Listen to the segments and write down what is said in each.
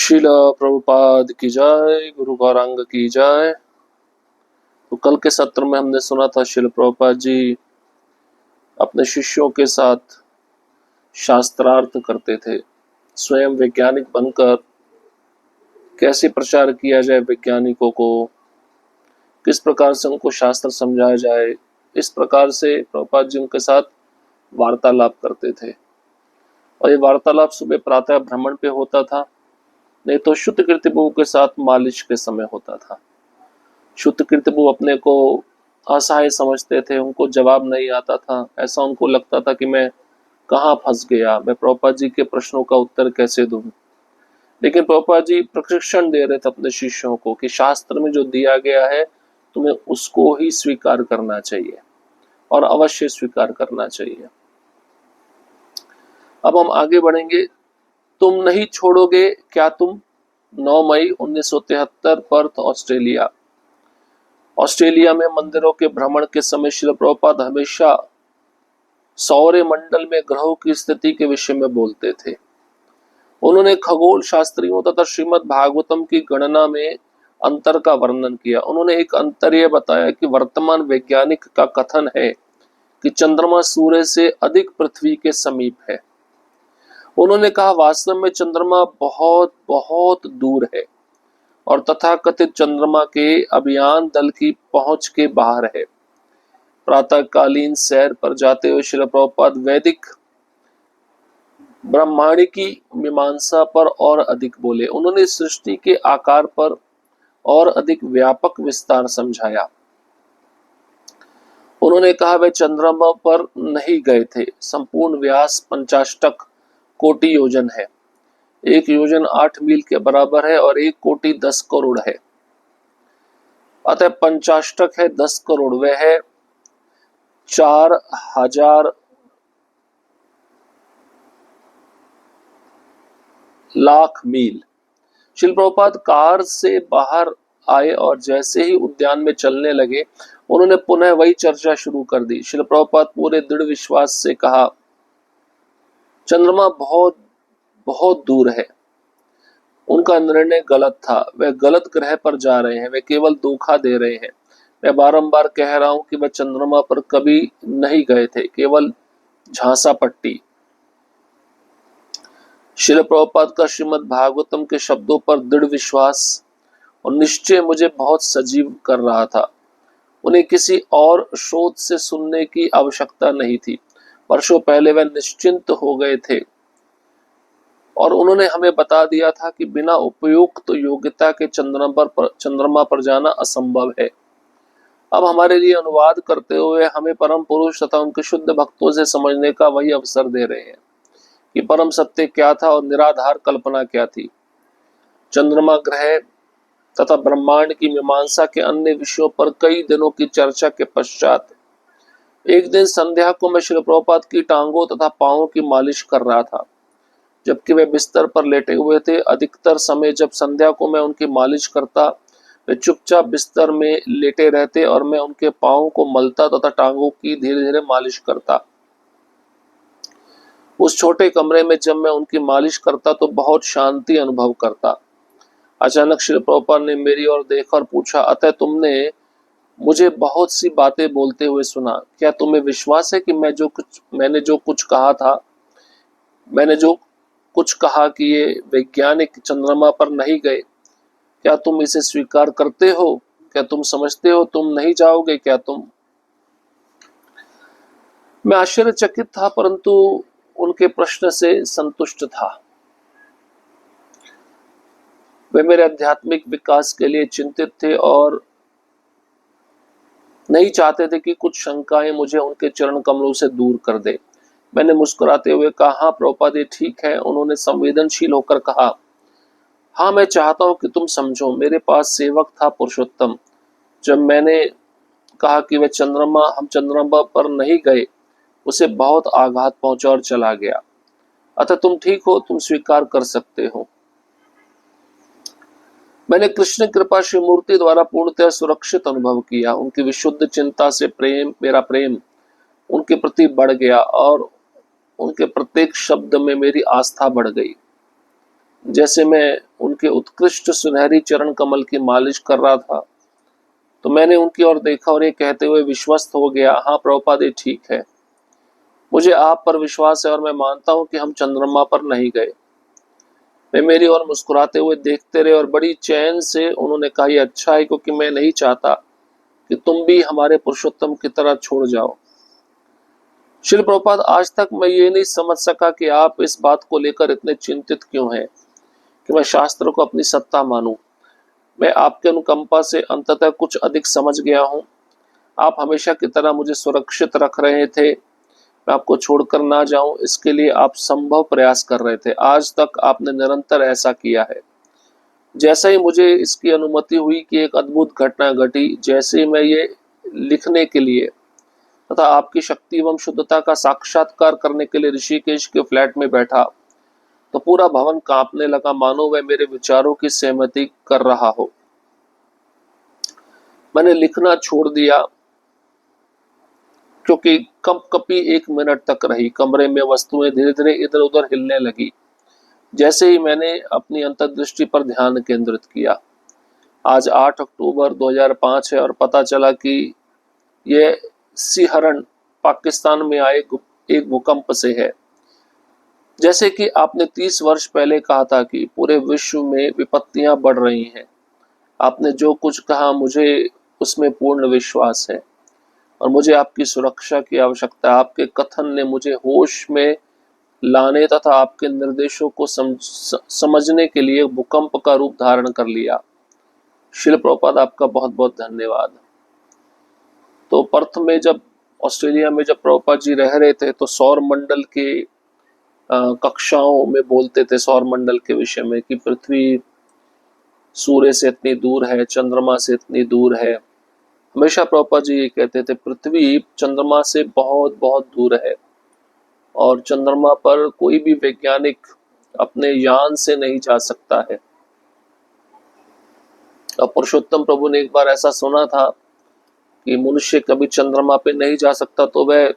शिला प्रभुपाद की जय, गुरु गौरांग की जय। तो कल के सत्र में हमने सुना था शिला प्रभुपाद जी अपने शिष्यों के साथ शास्त्रार्थ करते थे। स्वयं वैज्ञानिक बनकर कैसे प्रचार किया जाए वैज्ञानिकों को, किस प्रकार से उनको शास्त्र समझाया जाए, इस प्रकार से प्रभुपाद जी उनके साथ वार्तालाप करते थे। और ये वार्तालाप सुबह प्रातः भ्रमण पे होता था, नहीं तो शुद्ध कीर्तिबू के साथ मालिश के समय होता था। शुद्ध कीर्तिबू अपने को असहाय समझते थे, उनको जवाब नहीं आता था। ऐसा उनको लगता था कि मैं कहाँ फंस गया, मैं प्रभुपाद जी के प्रश्नों का उत्तर कैसे दूं। लेकिन प्रभुपाद जी प्रशिक्षण दे रहे थे अपने शिष्यों को कि शास्त्र में जो दिया गया है तुम्हें उसको ही स्वीकार करना चाहिए और अवश्य स्वीकार करना चाहिए। अब हम आगे बढ़ेंगे। तुम नहीं छोड़ोगे क्या तुम। 9 मई 1973 पर्थ, ऑस्ट्रेलिया। ऑस्ट्रेलिया में मंदिरों के भ्रमण के समय श्रील प्रभुपाद हमेशा सौर मंडल में ग्रहों की स्थिति के विषय में बोलते थे। उन्होंने खगोल शास्त्रियों तथा श्रीमद् भागवतम की गणना में अंतर का वर्णन किया। उन्होंने एक अंतर यह बताया कि वर्तमान वैज्ञानिक का कथन है कि चंद्रमा सूर्य से अधिक पृथ्वी के समीप है। उन्होंने कहा वास्तव में चंद्रमा बहुत बहुत दूर है और तथाकथित चंद्रमा के अभियान दल की पहुंच के बाहर है। प्रातःकालीन सैर पर जाते हुए श्रील प्रभुपाद वैदिक ब्रह्मांडिकी मीमांसा पर और अधिक बोले। उन्होंने सृष्टि के आकार पर और अधिक व्यापक विस्तार समझाया। उन्होंने कहा वे चंद्रमा पर नहीं गए थे। संपूर्ण व्यास 50 कोटि योजन है। 1 योजन 8 मील के बराबर है और 1 कोटि 10 करोड़ है। अतः 50 है 10 करोड़, वह है 4000 लाख मील। श्रील प्रभुपाद कार से बाहर आए और जैसे ही उद्यान में चलने लगे उन्होंने पुनः वही चर्चा शुरू कर दी। श्रील प्रभुपाद पूरे दृढ़ विश्वास से कहा चंद्रमा बहुत बहुत दूर है। उनका निर्णय गलत था। वे गलत ग्रह पर जा रहे हैं, वे केवल धोखा दे रहे हैं। मैं बारंबार कह रहा हूं कि वे चंद्रमा पर कभी नहीं गए थे, केवल झांसा पट्टी। श्रील प्रभुपाद का श्रीमद् भागवतम के शब्दों पर दृढ़ विश्वास और निश्चय मुझे बहुत सजीव कर रहा था। उन्हें किसी और शोध से सुनने की आवश्यकता नहीं थी। वर्षों पहले वे निश्चिंत हो गए थे और उन्होंने हमें बता दिया था कि बिना उपयुक्त योग्यता के चंद्रमा पर जाना असंभव है। अब हमारे लिए अनुवाद करते हुए हमें परम पुरुष तथा उनके शुद्ध भक्तों से समझने का वही अवसर दे रहे हैं कि परम सत्य क्या था और निराधार कल्पना क्या थी। चंद्रमा ग्रह तथा ब्रह्मांड की मीमांसा के अन्य विषयों पर कई दिनों की चर्चा के पश्चात एक दिन संध्या को मैं श्री प्रभुपाद की टांगों तथा पांवों की मालिश कर रहा था, जबकि वे बिस्तर पर लेटे हुए थे। अधिकतर समय जब संध्या को मैं उनकी मालिश करता वे चुपचाप बिस्तर में लेटे रहते और मैं उनके पांवों को मलता तथा टांगों की धीरे धीरे मालिश करता। उस छोटे कमरे में जब मैं उनकी मालिश करता तो बहुत शांति अनुभव करता। अचानक श्री प्रभुपाद ने मेरी ओर देखा और पूछा, अतः तुमने मुझे बहुत सी बातें बोलते हुए सुना, क्या तुम्हें विश्वास है कि मैंने जो कुछ कहा कि ये वैज्ञानिक चंद्रमा पर नहीं गए, क्या तुम इसे स्वीकार करते हो? क्या तुम समझते हो तुम नहीं जाओगे? क्या तुम? मैं आश्चर्यचकित था परंतु उनके प्रश्न से संतुष्ट था। वे मेरे आध्यात्मिक विकास के लिए चिंतित थे और नहीं चाहते थे कि कुछ शंकाएं मुझे उनके चरण कमलों से दूर कर दे। मैंने मुस्कुराते हुए कहा, हाँ प्रभुपाद ये ठीक है। उन्होंने संवेदनशील होकर कहा, हाँ मैं चाहता हूं कि तुम समझो। मेरे पास सेवक था पुरुषोत्तम। जब मैंने कहा कि हम चंद्रमा पर नहीं गए, उसे बहुत आघात पहुंचा और चला गया। अतः तुम ठीक हो, तुम स्वीकार कर सकते हो। मैंने कृष्ण कृपा श्री मूर्ति द्वारा पूर्णतः सुरक्षित अनुभव किया। उनकी विशुद्ध चिंता से मेरा प्रेम उनके प्रति बढ़ गया और उनके प्रत्येक शब्द में मेरी आस्था बढ़ गई। जैसे मैं उनके उत्कृष्ट सुनहरी चरण कमल की मालिश कर रहा था तो मैंने उनकी ओर देखा और ये कहते हुए विश्वस्त हो गया, हाँ प्रभुपाद ये ठीक है, मुझे आप पर विश्वास है और मैं मानता हूं कि हम चंद्रमा पर नहीं गए। वे मेरी ओर मुस्कुराते हुए देखते रहे और बड़ी चैन से उन्होंने कहा, यह अच्छा है क्योंकि मैं नहीं चाहता कि तुम भी हमारे पुरुषोत्तम की तरह छोड़ जाओ। श्री प्रभुपाद, आज तक मैं ये नहीं समझ सका कि आप इस बात को लेकर इतने चिंतित क्यों हैं कि मैं शास्त्र को अपनी सत्ता मानूं। मैं आपके अनुकंपा से अंततः कुछ अधिक समझ गया हूं। आप हमेशा की तरह मुझे सुरक्षित रख रहे थे, मैं आपको छोड़कर ना जाऊं इसके लिए आप संभव प्रयास कर रहे थे। आज तक आपने निरंतर ऐसा किया है। जैसे ही मुझे इसकी अनुमति हुई कि एक अद्भुत घटना घटी, जैसे ही मैं ये लिखने के लिए तथा आपकी शक्ति एवं शुद्धता का साक्षात्कार करने के लिए ऋषिकेश के फ्लैट में बैठा तो पूरा भवन कांपने लगा, मानो वह मेरे विचारों की सहमति कर रहा हो। मैंने लिखना छोड़ दिया क्योंकि कंपकपी 1 मिनट तक रही। कमरे में वस्तुएं धीरे धीरे इधर उधर हिलने लगी जैसे ही मैंने अपनी अंतर्दृष्टि पर ध्यान केंद्रित किया। आज 8 अक्टूबर 2005 है और पता चला कि यह सिहरण पाकिस्तान में आए एक भूकंप से है। जैसे कि आपने 30 वर्ष पहले कहा था कि पूरे विश्व में विपत्तियां बढ़ रही हैं। आपने जो कुछ कहा मुझे उसमें पूर्ण विश्वास है और मुझे आपकी सुरक्षा की आवश्यकता है। आपके कथन ने मुझे होश में लाने तथा आपके निर्देशों को समझने के लिए भूकंप का रूप धारण कर लिया। शिल प्रभुपाद, आपका बहुत बहुत धन्यवाद। तो पर्थ में जब ऑस्ट्रेलिया में जब प्रभुपाद जी रह रहे थे तो सौर मंडल के कक्षाओं में बोलते थे सौर मंडल के विषय में कि पृथ्वी सूर्य से इतनी दूर है, चंद्रमा से इतनी दूर है। हमेशा प्रभुपाद जी ये कहते थे पृथ्वी चंद्रमा से बहुत बहुत दूर है और चंद्रमा पर कोई भी वैज्ञानिक अपने यान से नहीं जा सकता है। और पुरुषोत्तम प्रभु ने एक बार ऐसा सुना था कि मनुष्य कभी चंद्रमा पे नहीं जा सकता तो वह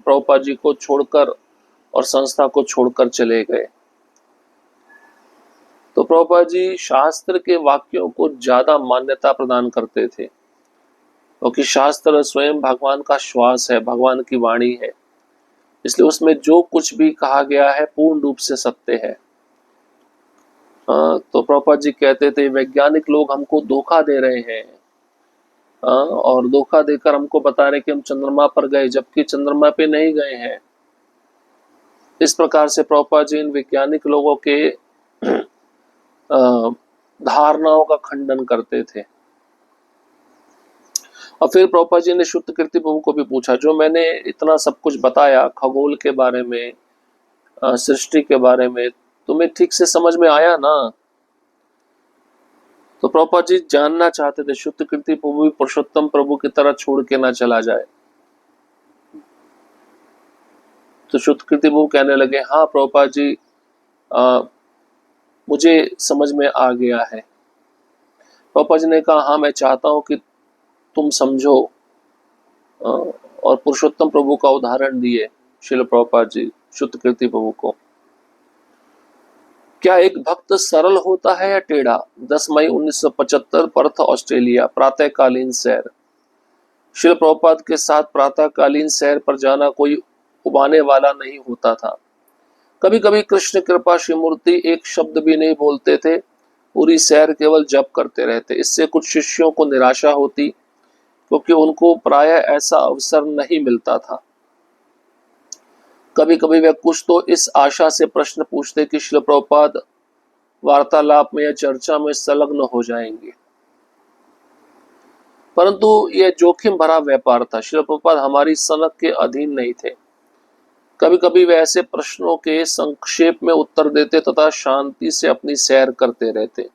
प्रभुपाद जी को छोड़कर और संस्था को छोड़कर चले गए। तो प्रभुपाद जी शास्त्र के वाक्यों को ज्यादा मान्यता प्रदान करते थे क्योंकि शास्त्र स्वयं भगवान का श्वास है, भगवान की वाणी है, इसलिए उसमें जो कुछ भी कहा गया है पूर्ण रूप से सत्य है। तो प्रभुपाद जी कहते थे वैज्ञानिक लोग हमको धोखा दे रहे हैं और धोखा देकर हमको बता रहे कि हम चंद्रमा पर गए जबकि चंद्रमा पे नहीं गए हैं। इस प्रकार से प्रभुपाद जी इन वैज्ञानिक लोगों के धारणाओं का खंडन करते थे। और फिर प्रभुपाद जी ने शुद्ध कीर्ति प्रभु को भी पूछा, जो मैंने इतना सब कुछ बताया खगोल के बारे में, सृष्टि के बारे में, तुम्हें ठीक से समझ में आया ना? तो प्रभुपाद जी जानना चाहते थे शुद्ध कीर्ति प्रभु भी पुरुषोत्तम प्रभु की तरह छोड़ के ना चला जाए। तो शुद्ध कीर्ति प्रभु कहने लगे, हाँ प्रभुपाद जी मुझे समझ में आ गया है। प्रभुपाद जी ने कहा, हाँ मैं चाहता हूं कि तुम समझो और पुरुषोत्तम प्रभु का उदाहरण दिए श्रील प्रभुपाद जी शुद्ध कीर्ति प्रभु को। क्या एक भक्त सरल होता है या टेढ़ा? 10 मई 1975 पर्थ ऑस्ट्रेलिया। प्रातःकालीन सैर। श्रील प्रभुपाद के साथ प्रातःकालीन सैर पर जाना कोई उबाने वाला नहीं होता था। कभी कभी कृष्ण कृपा श्रीमूर्ति एक शब्द भी नहीं बोलते थे, पूरी सैर केवल जप करते रहते। इससे कुछ शिष्यों को निराशा होती क्योंकि उनको प्रायः ऐसा अवसर नहीं मिलता था। कभी कभी वे कुछ तो इस आशा से प्रश्न पूछते कि श्रील प्रभुपाद वार्तालाप में या चर्चा में संलग्न हो जाएंगे, परंतु यह जोखिम भरा व्यापार था। श्रील प्रभुपाद हमारी सनक के अधीन नहीं थे। कभी कभी वे ऐसे प्रश्नों के संक्षेप में उत्तर देते तथा शांति से अपनी सैर करते रहते।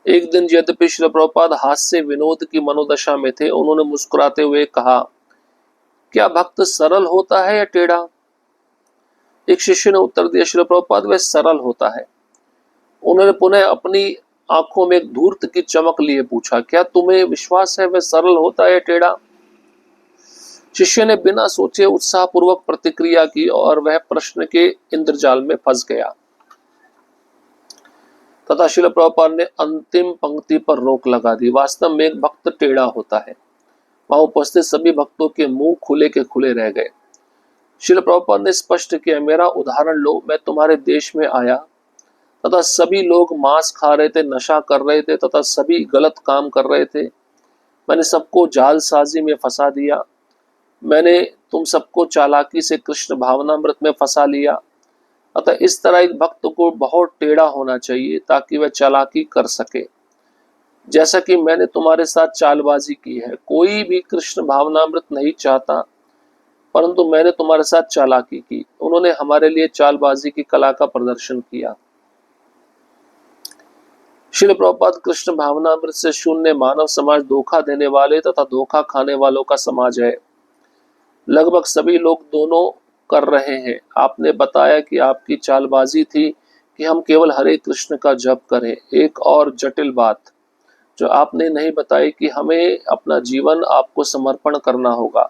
एक दिन यद्यपि श्रील प्रभुपाद हास्य विनोद की मनोदशा में थे, उन्होंने मुस्कुराते हुए कहा, क्या भक्त सरल होता है या टेढ़ा? एक शिष्य ने उत्तर दिया, श्रील प्रभुपाद वह सरल होता है। उन्होंने पुनः अपनी आंखों में एक धूर्त की चमक लिए पूछा, क्या तुम्हें विश्वास है वह सरल होता है या टेढ़ा? शिष्य ने बिना सोचे उत्साहपूर्वक प्रतिक्रिया की और वह प्रश्न के इंद्रजाल में फंस गया। तथा श्रील प्रभुपाद ने अंतिम पंक्ति पर रोक लगा दी। वास्तव में एक भक्त टेढ़ा होता है। वहां उपस्थित सभी भक्तों के मुंह खुले के खुले रह गए। श्रील प्रभुपाद ने स्पष्ट किया, मेरा उदाहरण लो, मैं तुम्हारे देश में आया तथा सभी लोग मांस खा रहे थे, नशा कर रहे थे तथा सभी गलत काम कर रहे थे। मैंने सबको जालसाजी में फंसा दिया। मैंने तुम सबको चालाकी से कृष्ण भावनामृत में फंसा लिया। अतः इस तरह एक भक्त को बहुत टेढ़ा होना चाहिए ताकि वह चालाकी कर सके, जैसा कि मैंने तुम्हारे साथ चालबाजी की है। कोई भी कृष्ण भावनामृत नहीं चाहता, परंतु मैंने तुम्हारे साथ चालाकी की। उन्होंने हमारे लिए चालबाजी की कला का प्रदर्शन किया। श्रील प्रभुपाद कृष्ण भावनामृत से शून्य मानव समाज धोखा देने वाले तथा धोखा खाने वालों का समाज है। लगभग सभी लोग दोनों कर रहे हैं। आपने बताया कि आपकी चालबाजी थी कि हम केवल हरे कृष्ण का जप करें। एक और जटिल बात जो आपने नहीं बताई कि हमें अपना जीवन आपको समर्पण करना होगा।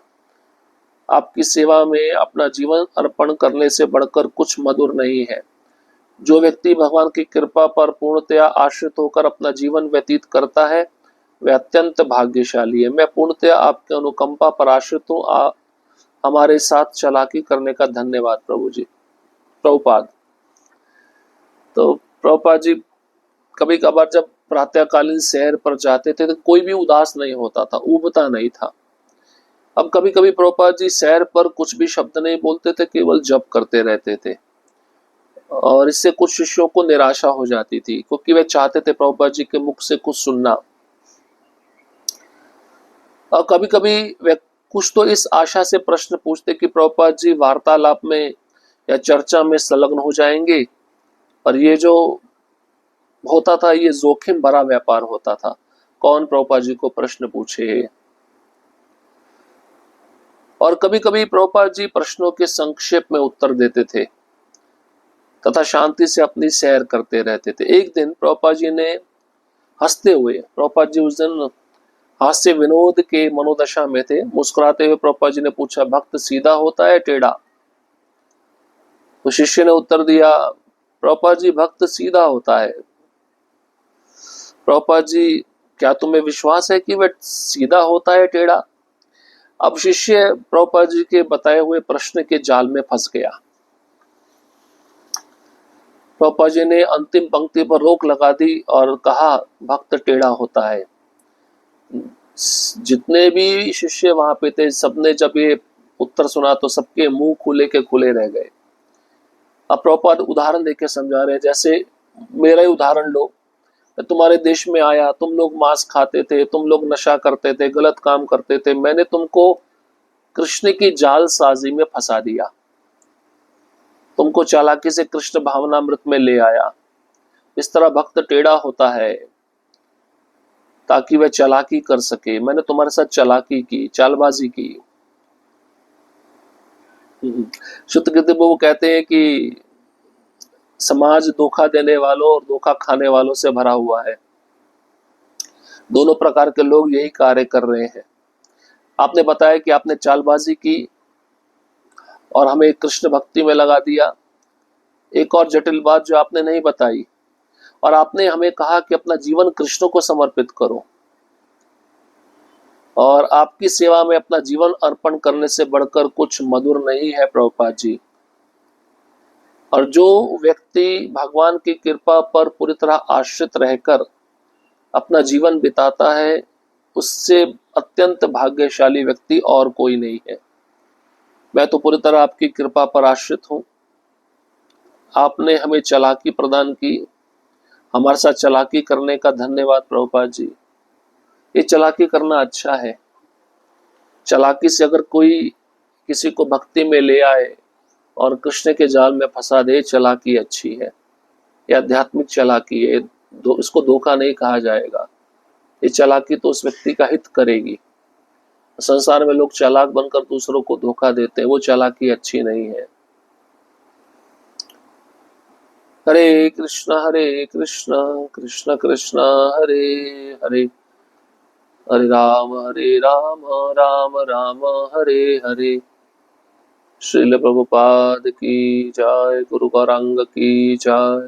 आपकी सेवा में अपना जीवन अर्पण करने से बढ़कर कुछ मधुर नहीं है। जो व्यक्ति भगवान की कृपा पर पूर्णतया आश्रित होकर अपना जीवन व्यतीत करता है वह अत्यंत भाग्यशाली है। मैं पूर्णतया आपके अनुकंपा पर आश्रित हूँ। हमारे साथ चालाकी करने का धन्यवाद प्रभु जी। प्रभुपाद तो प्रभुपाद जी कभी कभार जब प्रातःकालीन सैर पर जाते थे तो कोई भी उदास नहीं होता था, ऊबता नहीं था। अब कभी कभी प्रभुपाद जी सैर पर कुछ भी शब्द नहीं बोलते थे, केवल जप करते रहते थे और इससे कुछ शिष्यों को निराशा हो जाती थी क्योंकि वे चाहते थे प्रभुपाद जी के मुख से कुछ सुनना। और कभी कभी वे कुछ तो इस आशा से प्रश्न पूछते कि प्रभुपाद जी वार्तालाप में या चर्चा में संलग्न हो जाएंगे, पर ये जो होता था ये जोखिम भरा व्यापार होता था। कौन प्रभुपाद जी को प्रश्न पूछे। और कभी कभी प्रभुपाद जी प्रश्नों के संक्षेप में उत्तर देते थे तथा शांति से अपनी सैर करते रहते थे। एक दिन प्रभुपाद जी ने हंसते हुए, प्रभुपाद जी उस दिन हास्य विनोद के मनोदशा में थे, मुस्कुराते हुए प्रभुपाद जी ने पूछा, भक्त सीधा होता है टेढ़ा? तो शिष्य ने उत्तर दिया, प्रभुपाद जी भक्त सीधा होता है। प्रभुपाद जी क्या तुम्हें विश्वास है कि वह सीधा होता है टेढ़ा? अब शिष्य प्रभुपाद जी के बताए हुए प्रश्न के जाल में फंस गया। प्रभुपाद जी ने अंतिम पंक्ति पर रोक लगा दी और कहा, भक्त टेढ़ा होता है। जितने भी शिष्य वहां पे थे सबने जब ये उत्तर सुना तो सबके मुंह खुले के खुले रह गए। अब प्रभुपाद उदाहरण देके समझा रहे हैं, जैसे मेरा ही उदाहरण लो। मैं तुम्हारे देश में आया, तुम लोग मांस खाते थे, तुम लोग नशा करते थे, गलत काम करते थे। मैंने तुमको कृष्ण की जालसाजी में फंसा दिया, तुमको चालाकी से कृष्ण भावनामृत में ले आया। इस तरह भक्त टेढ़ा होता है ताकि वह चालाकी कर सके। मैंने तुम्हारे साथ चालाकी की, चालबाजी की। शुद्धकृत वो कहते हैं कि समाज धोखा देने वालों और धोखा खाने वालों से भरा हुआ है। दोनों प्रकार के लोग यही कार्य कर रहे हैं। आपने बताया कि आपने चालबाजी की और हमें कृष्ण भक्ति में लगा दिया। एक और जटिल बात जो आपने नहीं बताई, और आपने हमें कहा कि अपना जीवन कृष्ण को समर्पित करो, और आपकी सेवा में अपना जीवन अर्पण करने से बढ़कर कुछ मधुर नहीं है प्रभुपाद जी। और जो व्यक्ति भगवान की कृपा पर पूरी तरह आश्रित रहकर अपना जीवन बिताता है उससे अत्यंत भाग्यशाली व्यक्ति और कोई नहीं है। मैं तो पूरी तरह आपकी कृपा पर आश्रित हूँ। आपने हमें चालाकी प्रदान की, हमारे साथ चालाकी करने का धन्यवाद प्रभुपाद जी। ये चालाकी करना अच्छा है। चालाकी से अगर कोई किसी को भक्ति में ले आए और कृष्ण के जाल में फंसा दे, चालाकी अच्छी है। ये आध्यात्मिक चालाकी है, इसको धोखा नहीं कहा जाएगा। ये चालाकी तो उस व्यक्ति का हित करेगी। संसार में लोग चालाक बनकर दूसरों को धोखा देते हैं, वो चालाकी अच्छी नहीं है। हरे कृष्ण कृष्ण कृष्ण हरे हरे, हरे राम राम राम हरे हरे। श्रील प्रभुपाद की जय, गुरु गौरांग की जय।